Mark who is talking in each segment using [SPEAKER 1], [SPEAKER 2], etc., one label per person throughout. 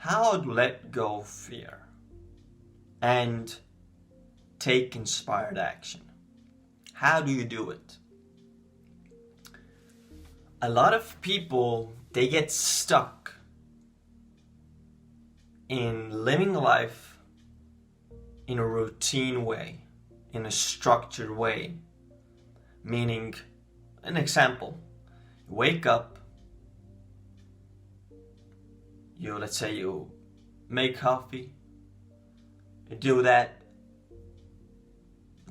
[SPEAKER 1] how to let go of fear and take inspired action. How do you do it? A lot of people, they get stuck in living life in a routine way, in a structured way. Meaning, an example, you wake up, let's say you make coffee, you do that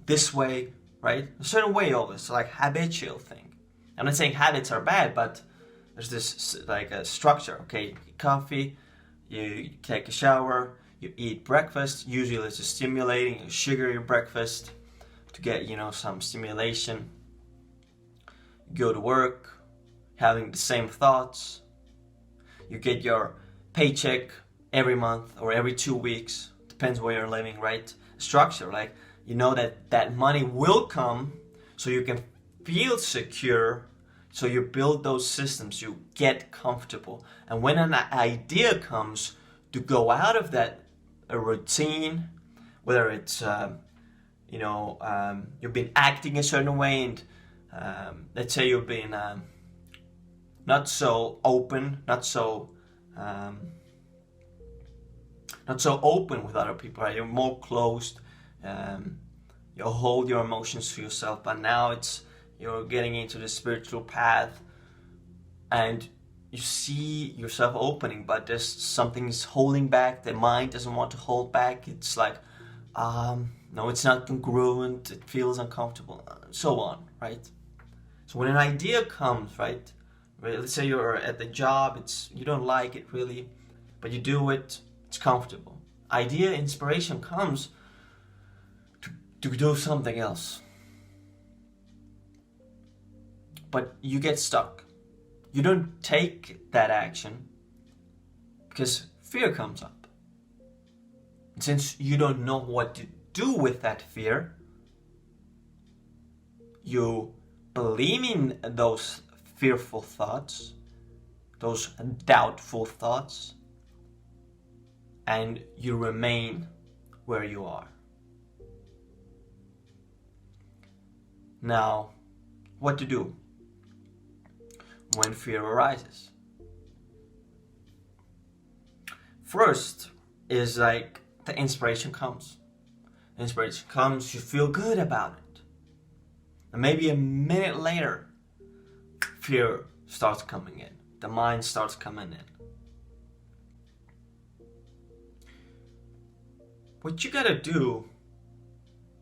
[SPEAKER 1] this way, right? A certain way always, like habitual thing. I'm not saying habits are bad, but there's this like a structure, okay? Coffee, you take a shower, you eat breakfast, usually it's stimulating, you sugar your breakfast to get, some stimulation. You go to work, having the same thoughts. You get your paycheck every month or every 2 weeks, depends where you're living, right? Structure, like, that money will come, so you can feel secure, so you build those systems, you get comfortable. And when an idea comes to go out of that routine, whether it's you've been acting a certain way, and let's say you've been not so open, not so open with other people, right? You're more closed. You hold your emotions to yourself, but now you're getting into the spiritual path, and you see yourself opening, but there's something's holding back. The mind doesn't want to hold back. It's like, no, it's not congruent. It feels uncomfortable, so on, right? So when an idea comes, right? Let's say you're at the job, you don't like it really, but you do it. It's comfortable. Idea, inspiration comes to do something else. But you get stuck. You don't take that action because fear comes up. And since you don't know what to do with that fear, you believe in those fearful thoughts, those doubtful thoughts, and you remain where you are. Now, what to do when fear arises? First is like the inspiration comes. Inspiration comes, you feel good about it. And maybe a minute later, fear starts coming in. The mind starts coming in. What you gotta do,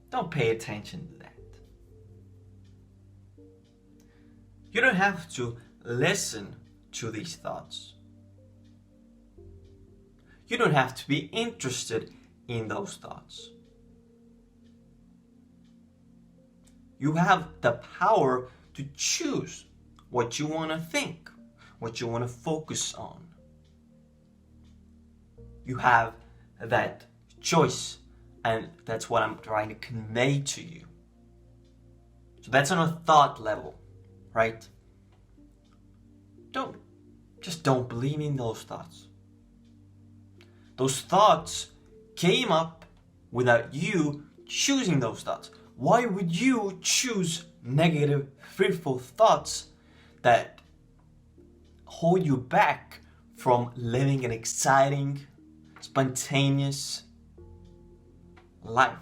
[SPEAKER 1] don't pay attention to that. You don't have to listen to these thoughts. You don't have to be interested in those thoughts. You have the power to choose what you want to think, what you want to focus on. You have that choice, and that's what I'm trying to convey to you. So that's on a thought level, right? Don't believe in those thoughts. Those thoughts came up without you choosing those thoughts. Why would you choose negative, fearful thoughts that hold you back from living an exciting, spontaneous life?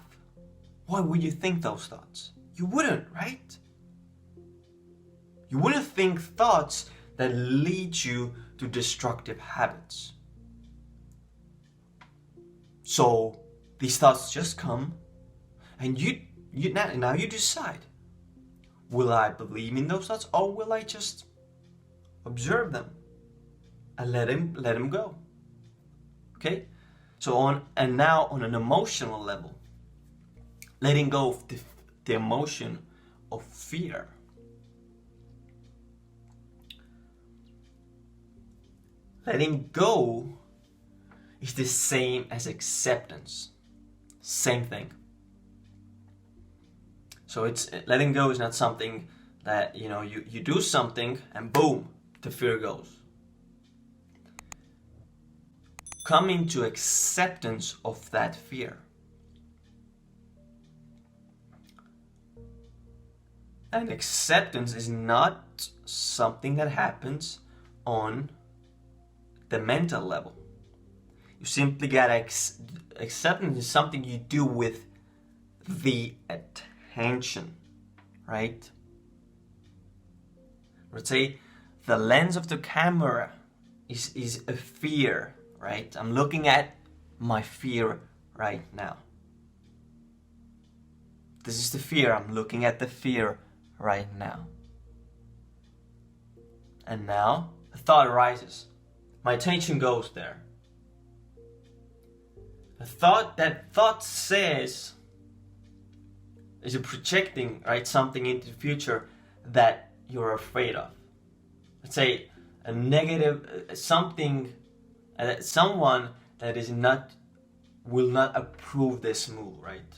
[SPEAKER 1] Why would you think those thoughts? You wouldn't, right? You wouldn't think thoughts that lead you to destructive habits. So these thoughts just come, and now you decide, will I believe in those thoughts, or will I just observe them and let them go? Okay? So now on an emotional level, letting go of the emotion of fear. Letting go is the same as acceptance. Same thing. So letting go is not something that you do something and boom, the fear goes. come into acceptance of that fear. And acceptance is not something that happens on the mental level. You simply get acceptance is something you do with the attention, right? Let's say the lens of the camera is a fear, right? I'm looking at my fear right now. This is the fear. I'm looking at the fear right now. And now a thought arises. My attention goes there. That thought says, is it projecting, right, something into the future that you're afraid of? Let's say a negative, something, someone that will not approve this move, right?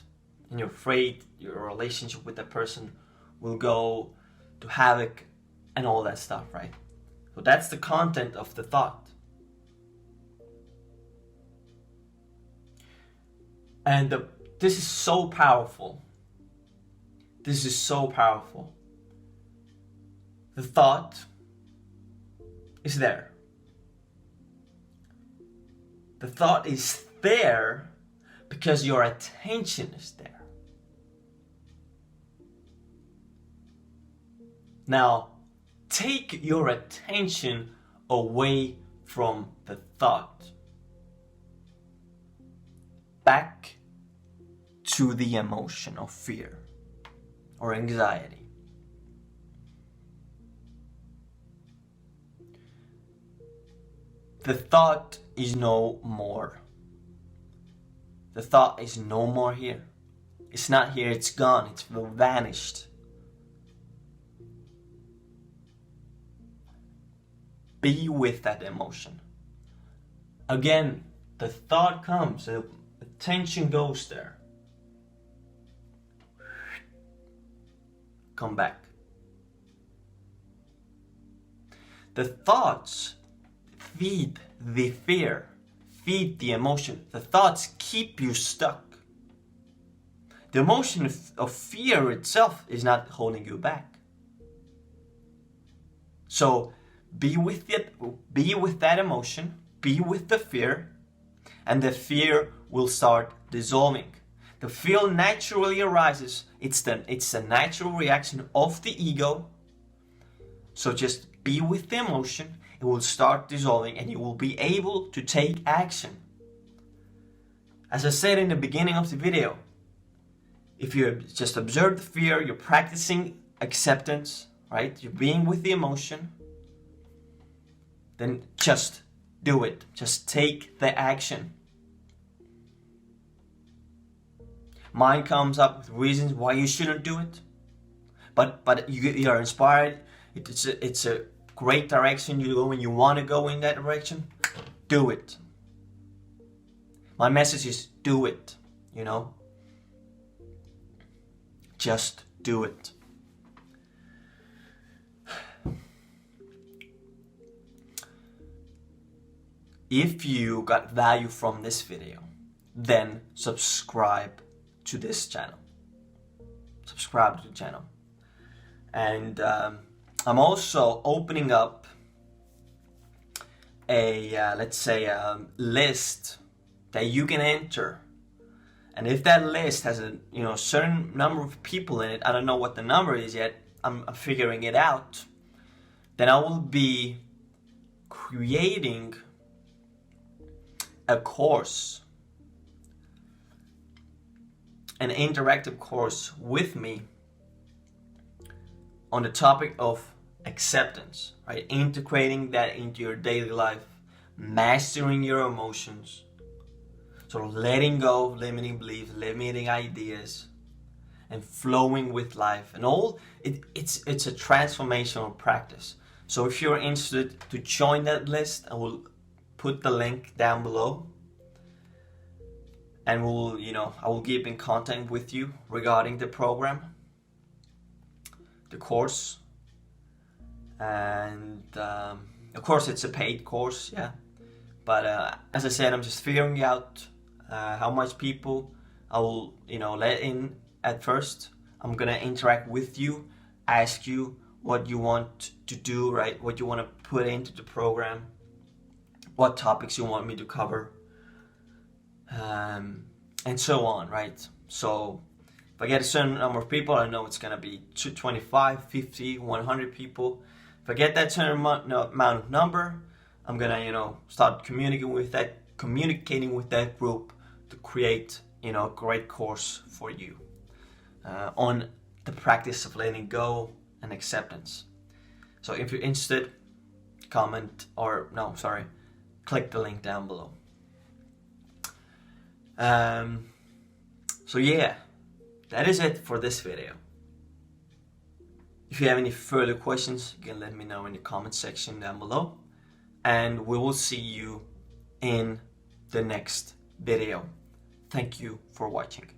[SPEAKER 1] And you're afraid your relationship with that person will go to havoc and all that stuff, right? So that's the content of the thought. And this is so powerful. This is so powerful. The thought is there. The thought is there because your attention is there. Now, take your attention away from the thought. Back to the emotion of fear or anxiety. The thought is no more. The thought is no more here. It's not here, it's gone, it's vanished. Be with that emotion. Again, the thought comes, the attention goes there. Come back. The thoughts feed the fear, feed the emotion. The thoughts keep you stuck. The emotion of fear itself is not holding you back. So be with it, be with that emotion, be with the fear, and the fear will start dissolving. The fear naturally arises. It's a natural reaction of the ego. So just be with the emotion. It will start dissolving and you will be able to take action. As I said in the beginning of the video, if you just observe the fear, you're practicing acceptance, right? You're being with the emotion. Then just do it. Just take the action. Mind comes up with reasons why you shouldn't do it, but you are inspired. It's a great direction you go and you want to go in that direction. Do it. My message is do it. You know, just do it. If you got value from this video, then subscribe to this channel. Subscribe to the channel. And I'm also opening up a let's say a list that you can enter. And if that list has a certain number of people in it, I don't know what the number is yet, I'm figuring it out, then I will be creating a course, an interactive course with me on the topic of acceptance, right? Integrating that into your daily life, mastering your emotions, sort of letting go of limiting beliefs, limiting ideas, and flowing with life. And all it's a transformational practice. So if you're interested to join that list, I will put the link down below, and I will keep in contact with you regarding the program, the course, and of course it's a paid course, yeah. But as I said, I'm just figuring out how much people I will, let in at first. I'm gonna interact with you, ask you what you want to do, right? What you want to put into the program, what topics you want me to cover, and so on, right? So if I get a certain number of people, I know it's gonna be 25, 50, 100 people. If I get that certain amount of number, I'm gonna, start communicating with that group to create, a great course for you on the practice of letting go and acceptance. So if you're interested, click the link down below. So yeah, that is it for this video. If you have any further questions, you can let me know in the comment section down below. And we will see you in the next video. Thank you for watching.